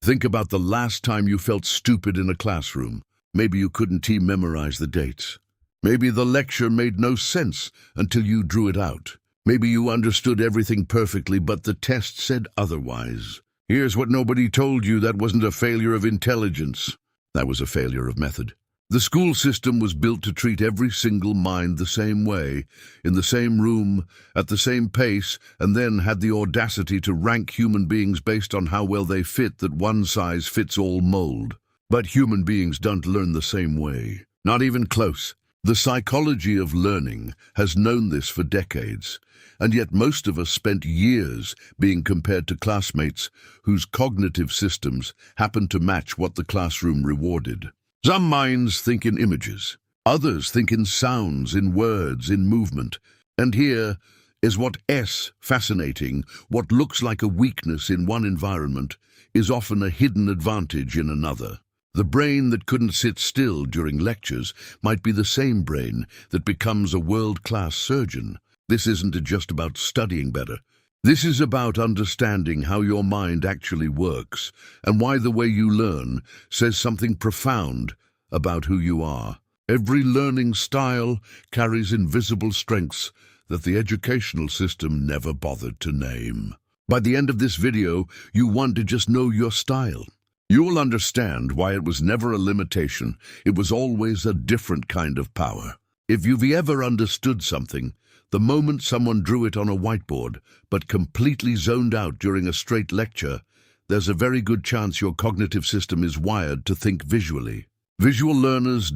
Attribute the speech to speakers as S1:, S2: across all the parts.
S1: Think about the last time you felt stupid in a classroom. Maybe you couldn't memorize the dates. Maybe the lecture made no sense until you drew it out. Maybe you understood everything perfectly, but the test said otherwise. Here's what nobody told you: that wasn't a failure of intelligence. That was a failure of method. The school system was built to treat every single mind the same way, in the same room, at the same pace, and then had the audacity to rank human beings based on how well they fit that one-size-fits-all mold. But human beings don't learn the same way. Not even close. The psychology of learning has known this for decades, and yet most of us spent years being compared to classmates whose cognitive systems happened to match what the classroom rewarded. Some minds think in images, others think in sounds, in words, in movement. And here is fascinating. What looks like a weakness in one environment is often a hidden advantage in another. The brain that couldn't sit still during lectures might be the same brain that becomes a world-class surgeon. This isn't just about studying better. This is about understanding how your mind actually works and why the way you learn says something profound about who you are. Every learning style carries invisible strengths that the educational system never bothered to name. By the end of this video, you want to just know your style. You will understand why it was never a limitation. It was always a different kind of power. If you've ever understood something, the moment someone drew it on a whiteboard, but completely zoned out during a straight lecture, there's a very good chance your cognitive system is wired to think visually. Visual learners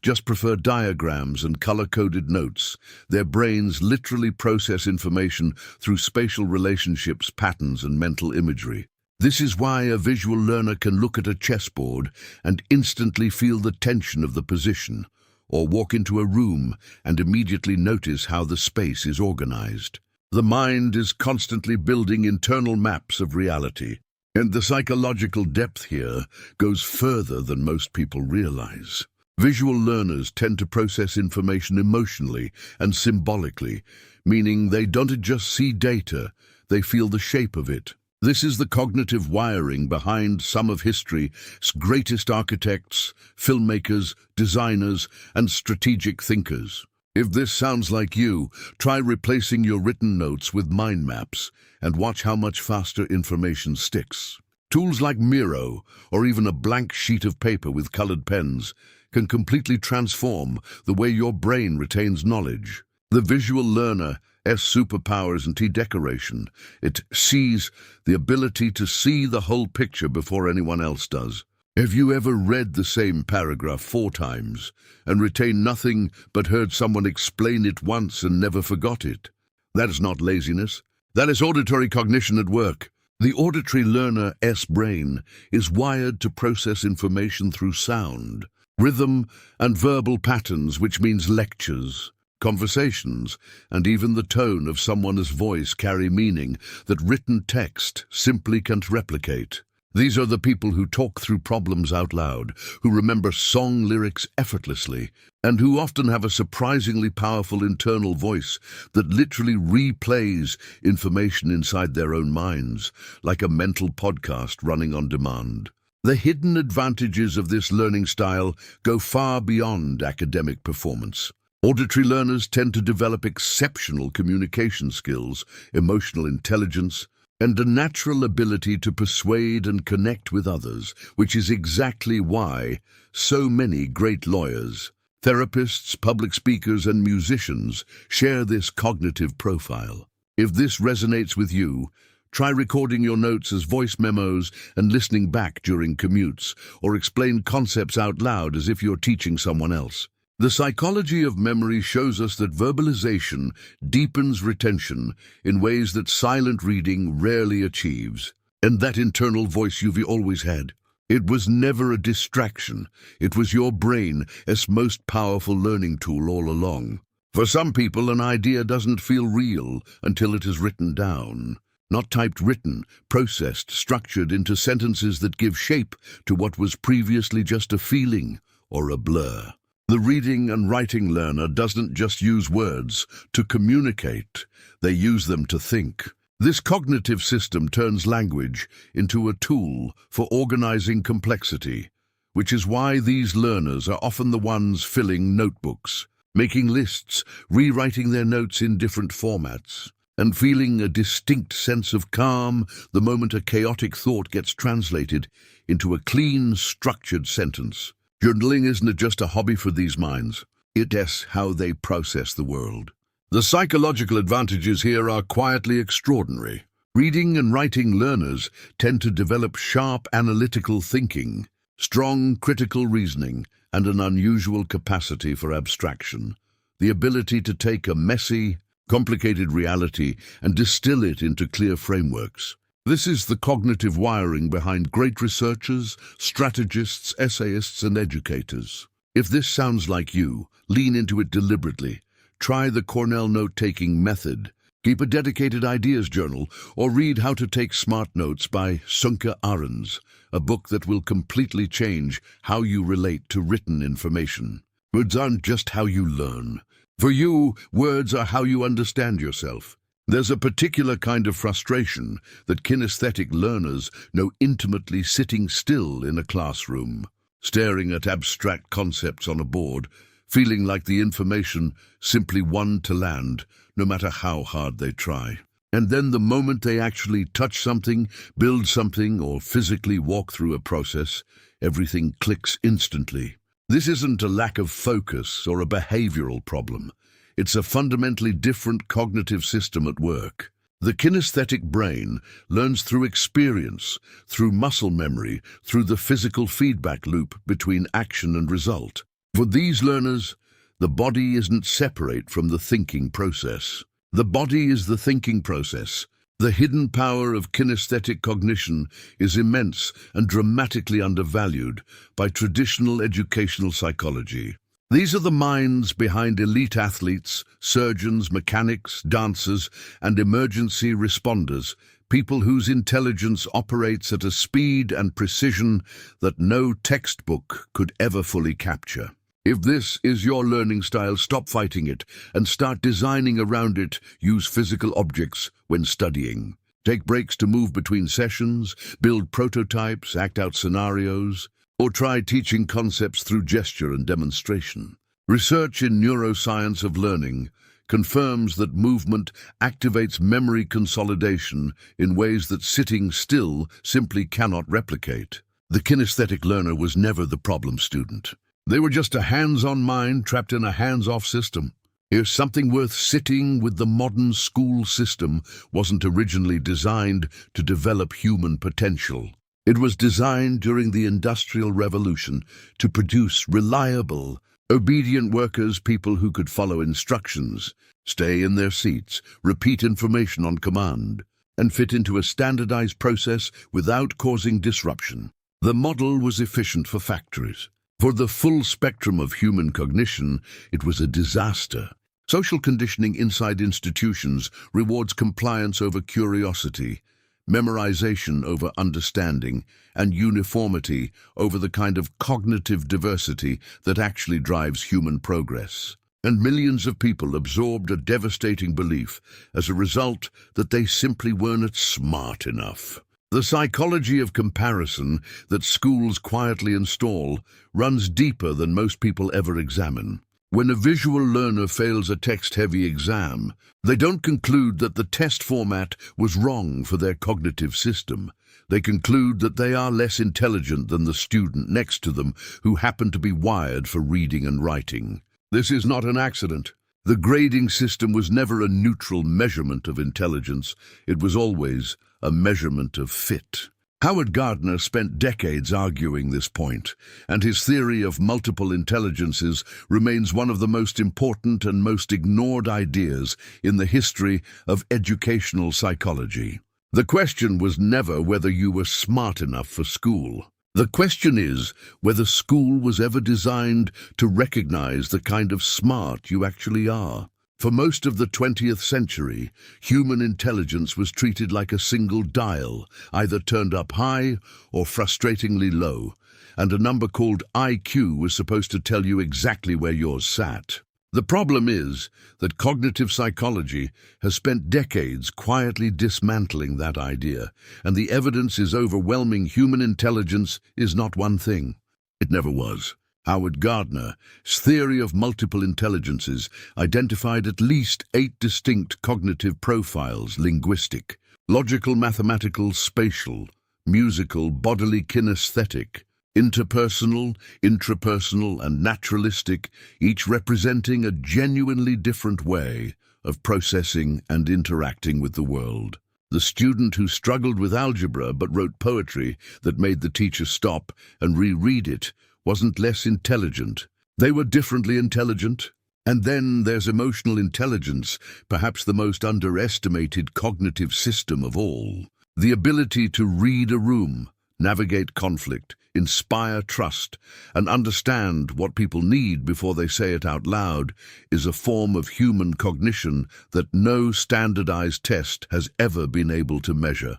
S1: just prefer diagrams and color-coded notes. Their brains literally process information through spatial relationships, patterns, and mental imagery. This is why a visual learner can look at a chessboard and instantly feel the tension of the position, or walk into a room and immediately notice how the space is organized. The mind is constantly building internal maps of reality, and the psychological depth here goes further than most people realize. Visual learners tend to process information emotionally and symbolically, meaning they don't just see data, they feel the shape of it. This is the cognitive wiring behind some of history's greatest architects, filmmakers, designers, and strategic thinkers. If this sounds like you, try replacing your written notes with mind maps and watch how much faster information sticks. Tools like Miro, or even a blank sheet of paper with colored pens, can completely transform the way your brain retains knowledge. The visual learner superpowers and decoration. It sees the ability to see the whole picture before anyone else does. Have you ever read the same paragraph 4 times and retained nothing but heard someone explain it once and never forgot it? That is not laziness. That is auditory cognition at work. The auditory learner's brain is wired to process information through sound, rhythm, and verbal patterns, which means lectures, conversations, and even the tone of someone's voice carry meaning that written text simply can't replicate. These are the people who talk through problems out loud, who remember song lyrics effortlessly, and who often have a surprisingly powerful internal voice that literally replays information inside their own minds, like a mental podcast running on demand. The hidden advantages of this learning style go far beyond academic performance. Auditory learners tend to develop exceptional communication skills, emotional intelligence, and a natural ability to persuade and connect with others, which is exactly why so many great lawyers, therapists, public speakers, and musicians share this cognitive profile. If this resonates with you, try recording your notes as voice memos and listening back during commutes, or explain concepts out loud as if you're teaching someone else. The psychology of memory shows us that verbalization deepens retention in ways that silent reading rarely achieves. And that internal voice you've always had, it was never a distraction. It was your brain's most powerful learning tool all along. For some people, an idea doesn't feel real until it is written down. Not typed, written, processed, structured into sentences that give shape to what was previously just a feeling or a blur. The reading and writing learner doesn't just use words to communicate, they use them to think. This cognitive system turns language into a tool for organizing complexity, which is why these learners are often the ones filling notebooks, making lists, rewriting their notes in different formats, and feeling a distinct sense of calm the moment a chaotic thought gets translated into a clean, structured sentence. Journaling isn't just a hobby for these minds. It's how they process the world. The psychological advantages here are quietly extraordinary. Reading and writing learners tend to develop sharp analytical thinking, strong critical reasoning, and an unusual capacity for abstraction. The ability to take a messy, complicated reality and distill it into clear frameworks. This is the cognitive wiring behind great researchers, strategists, essayists, and educators. If this sounds like you, lean into it deliberately. Try the Cornell note-taking method. Keep a dedicated ideas journal, or read How to Take Smart Notes by Sunke Ahrens, a book that will completely change how you relate to written information. Words aren't just how you learn. For you, words are how you understand yourself. There's a particular kind of frustration that kinesthetic learners know intimately sitting still in a classroom, staring at abstract concepts on a board, feeling like the information simply won to land, no matter how hard they try. And then the moment they actually touch something, build something, or physically walk through a process, everything clicks instantly. This isn't a lack of focus or a behavioral problem. It's a fundamentally different cognitive system at work. The kinesthetic brain learns through experience, through muscle memory, through the physical feedback loop between action and result. For these learners, the body isn't separate from the thinking process. The body is the thinking process. The hidden power of kinesthetic cognition is immense and dramatically undervalued by traditional educational psychology. These are the minds behind elite athletes, surgeons, mechanics, dancers, and emergency responders, people whose intelligence operates at a speed and precision that no textbook could ever fully capture. If this is your learning style, stop fighting it and start designing around it. Use physical objects when studying. Take breaks to move between sessions, build prototypes, act out scenarios, or try teaching concepts through gesture and demonstration. Research in neuroscience of learning confirms that movement activates memory consolidation in ways that sitting still simply cannot replicate. The kinesthetic learner was never the problem student. They were just a hands-on mind trapped in a hands-off system. Here's something worth sitting with. The modern school system wasn't originally designed to develop human potential. It was designed during the Industrial Revolution to produce reliable, obedient workers, people who could follow instructions, stay in their seats, repeat information on command, and fit into a standardized process without causing disruption. The model was efficient for factories. For the full spectrum of human cognition, it was a disaster. Social conditioning inside institutions rewards compliance over curiosity, memorization over understanding, and uniformity over the kind of cognitive diversity that actually drives human progress. And millions of people absorbed a devastating belief as a result that they simply weren't smart enough. The psychology of comparison that schools quietly install runs deeper than most people ever examine. When a visual learner fails a text-heavy exam, they don't conclude that the test format was wrong for their cognitive system. They conclude that they are less intelligent than the student next to them who happened to be wired for reading and writing. This is not an accident. The grading system was never a neutral measurement of intelligence. It was always a measurement of fit. Howard Gardner spent decades arguing this point, and his theory of multiple intelligences remains one of the most important and most ignored ideas in the history of educational psychology. The question was never whether you were smart enough for school. The question is whether school was ever designed to recognize the kind of smart you actually are. For most of the 20th century, human intelligence was treated like a single dial, either turned up high or frustratingly low, and a number called IQ was supposed to tell you exactly where yours sat. The problem is that cognitive psychology has spent decades quietly dismantling that idea, and the evidence is overwhelming. Human intelligence is not one thing. It never was. Howard Gardner's theory of multiple intelligences identified at least 8 distinct cognitive profiles: linguistic, logical, mathematical, spatial, musical, bodily, kinesthetic, interpersonal, intrapersonal, and naturalistic, each representing a genuinely different way of processing and interacting with the world. The student who struggled with algebra but wrote poetry that made the teacher stop and reread it wasn't less intelligent. They were differently intelligent. And then there's emotional intelligence, perhaps the most underestimated cognitive system of all. The ability to read a room, navigate conflict, inspire trust, and understand what people need before they say it out loud is a form of human cognition that no standardized test has ever been able to measure.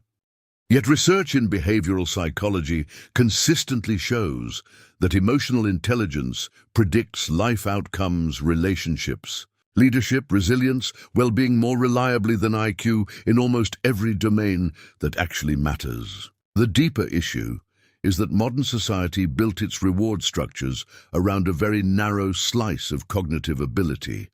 S1: Yet research in behavioral psychology consistently shows that emotional intelligence predicts life outcomes, relationships, leadership, resilience, well-being more reliably than IQ in almost every domain that actually matters. The deeper issue is that modern society built its reward structures around a very narrow slice of cognitive ability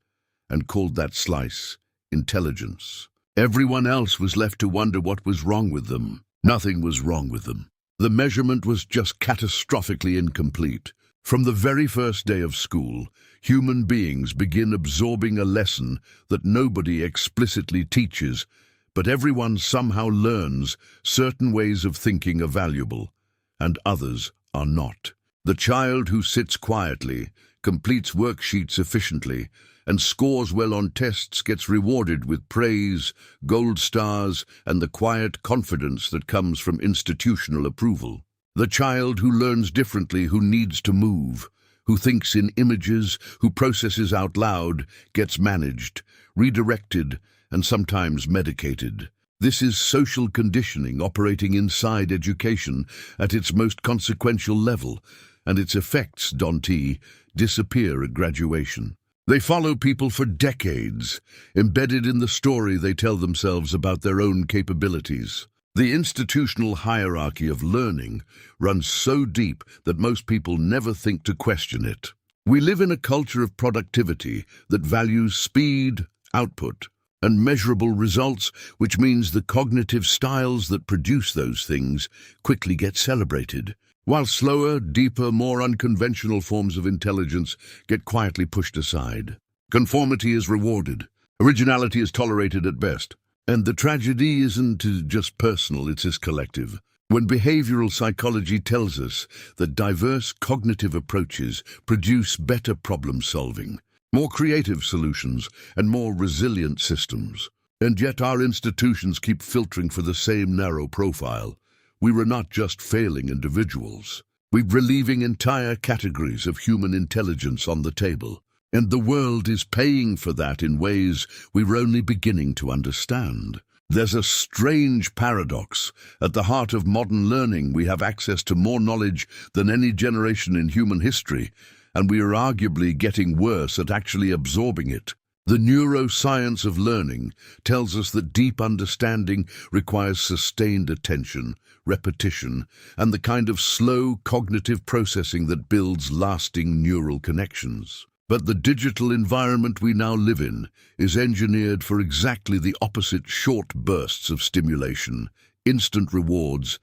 S1: and called that slice intelligence. Everyone else was left to wonder what was wrong with them. Nothing was wrong with them. The measurement was just catastrophically incomplete. From the very first day of school, human beings begin absorbing a lesson that nobody explicitly teaches, but everyone somehow learns certain ways of thinking are valuable, and others are not. The child who sits quietly, completes worksheets efficiently, and scores well on tests gets rewarded with praise, gold stars, and the quiet confidence that comes from institutional approval. The child who learns differently, who needs to move, who thinks in images, who processes out loud, gets managed, redirected, and sometimes medicated. This is social conditioning operating inside education at its most consequential level, and its effects, Dante, disappear at graduation. They follow people for decades, embedded in the story they tell themselves about their own capabilities. The institutional hierarchy of learning runs so deep that most people never think to question it. We live in a culture of productivity that values speed, output, and measurable results, which means the cognitive styles that produce those things quickly get celebrated, while slower, deeper, more unconventional forms of intelligence get quietly pushed aside. Conformity is rewarded. Originality is tolerated at best. And the tragedy isn't just personal, it's collective. When behavioral psychology tells us that diverse cognitive approaches produce better problem solving, more creative solutions, and more resilient systems, and yet our institutions keep filtering for the same narrow profile, we were not just failing individuals. We're relieving entire categories of human intelligence on the table, and the world is paying for that in ways we're only beginning to understand. There's a strange paradox. At the heart of modern learning, we have access to more knowledge than any generation in human history, and we are arguably getting worse at actually absorbing it. The neuroscience of learning tells us that deep understanding requires sustained attention, repetition, and the kind of slow cognitive processing that builds lasting neural connections. But the digital environment we now live in is engineered for exactly the opposite: short bursts of stimulation, instant rewards,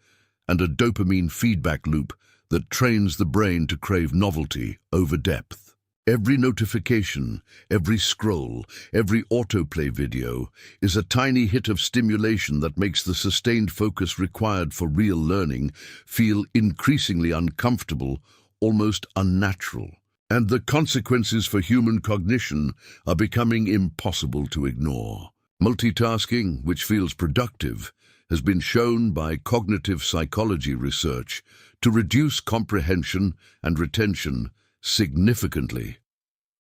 S1: and a dopamine feedback loop that trains the brain to crave novelty over depth. Every notification, every scroll, every autoplay video is a tiny hit of stimulation that makes the sustained focus required for real learning feel increasingly uncomfortable, almost unnatural. And the consequences for human cognition are becoming impossible to ignore. Multitasking, which feels productive, has been shown by cognitive psychology research to reduce comprehension and retention significantly.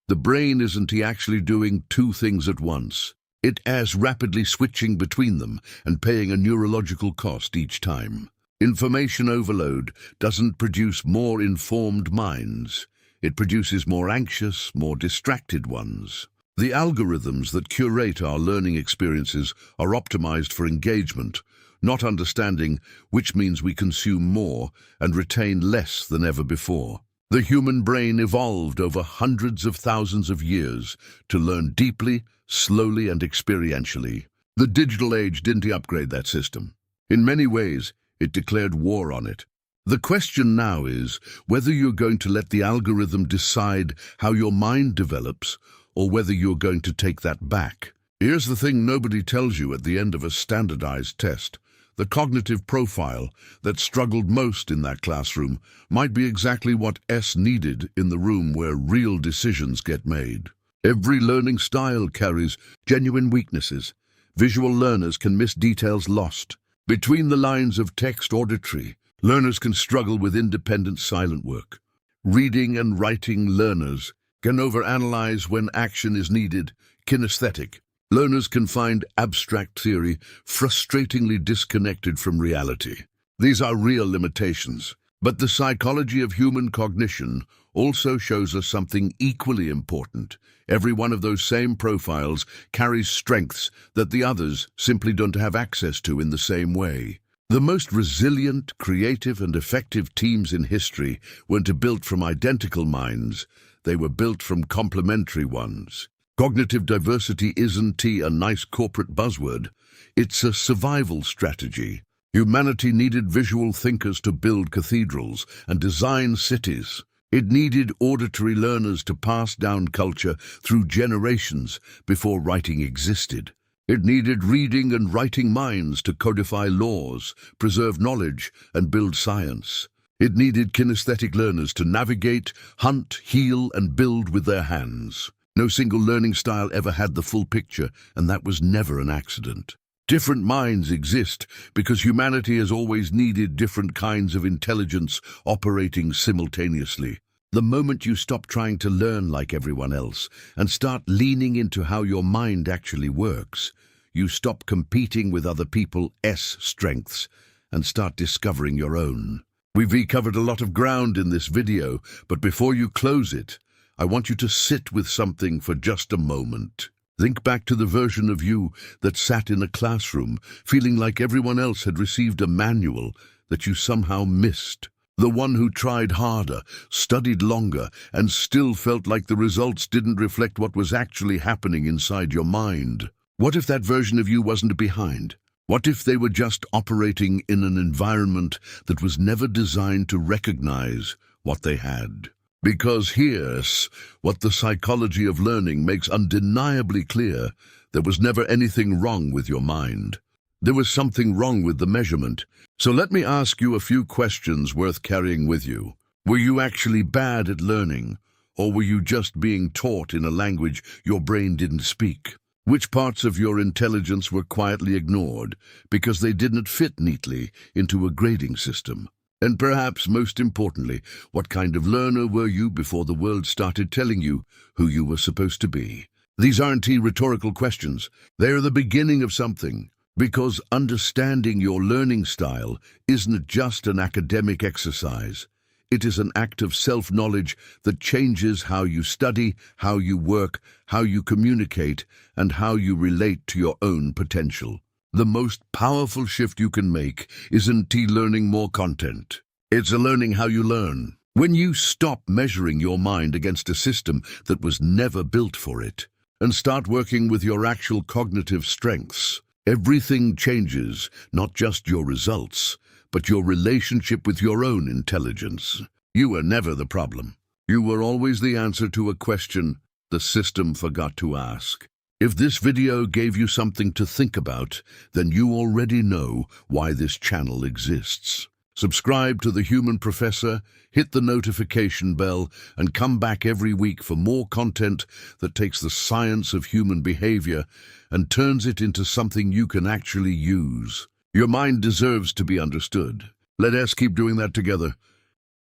S1: The brain isn't actually doing two things at once. It is rapidly switching between them and paying a neurological cost each time. Information overload doesn't produce more informed minds. It produces more anxious, more distracted ones. The algorithms that curate our learning experiences are optimized for engagement, not understanding, which means we consume more and retain less than ever before. The human brain evolved over hundreds of thousands of years to learn deeply, slowly, and experientially. The digital age didn't upgrade that system. In many ways, it declared war on it. The question now is whether you're going to let the algorithm decide how your mind develops, or whether you're going to take that back. Here's the thing nobody tells you at the end of a standardized test. The cognitive profile that struggled most in that classroom might be exactly what S needed in the room where real decisions get made. Every learning style carries genuine weaknesses. Visual learners can miss details lost. Between the lines of text auditory, learners can struggle with independent silent work. Reading and writing learners can overanalyze when action is needed. Kinesthetic learners can find abstract theory frustratingly disconnected from reality. These are real limitations, but the psychology of human cognition also shows us something equally important. Every one of those same profiles carries strengths that the others simply don't have access to in the same way. The most resilient, creative, and effective teams in history weren't built from identical minds. They were built from complementary ones. Cognitive diversity isn't a nice corporate buzzword. It's a survival strategy. Humanity needed visual thinkers to build cathedrals and design cities. It needed auditory learners to pass down culture through generations before writing existed. It needed reading and writing minds to codify laws, preserve knowledge, and build science. It needed kinesthetic learners to navigate, hunt, heal, and build with their hands. No single learning style ever had the full picture, and that was never an accident. Different minds exist because humanity has always needed different kinds of intelligence operating simultaneously. The moment you stop trying to learn like everyone else and start leaning into how your mind actually works, you stop competing with other people's strengths and start discovering your own. We've covered a lot of ground in this video, but before you close it, I want you to sit with something for just a moment. Think back to the version of you that sat in a classroom, feeling like everyone else had received a manual that you somehow missed. The one who tried harder, studied longer, and still felt like the results didn't reflect what was actually happening inside your mind. What if that version of you wasn't behind? What if they were just operating in an environment that was never designed to recognize what they had? Because here's what the psychology of learning makes undeniably clear: there was never anything wrong with your mind. There was something wrong with the measurement. So let me ask you a few questions worth carrying with you. Were you actually bad at learning, or were you just being taught in a language your brain didn't speak? Which parts of your intelligence were quietly ignored because they didn't fit neatly into a grading system? And perhaps most importantly, what kind of learner were you before the world started telling you who you were supposed to be? These aren't rhetorical questions. They are the beginning of something. Because understanding your learning style isn't just an academic exercise. It is an act of self-knowledge that changes how you study, how you work, how you communicate, and how you relate to your own potential. The most powerful shift you can make isn't learning more content. It's learning how you learn. When you stop measuring your mind against a system that was never built for it, and start working with your actual cognitive strengths, everything changes, not just your results, but your relationship with your own intelligence. You were never the problem. You were always the answer to a question the system forgot to ask. If this video gave you something to think about, then you already know why this channel exists. Subscribe to The Human Professor, hit the notification bell, and come back every week for more content that takes the science of human behavior and turns it into something you can actually use. Your mind deserves to be understood. Let us keep doing that together.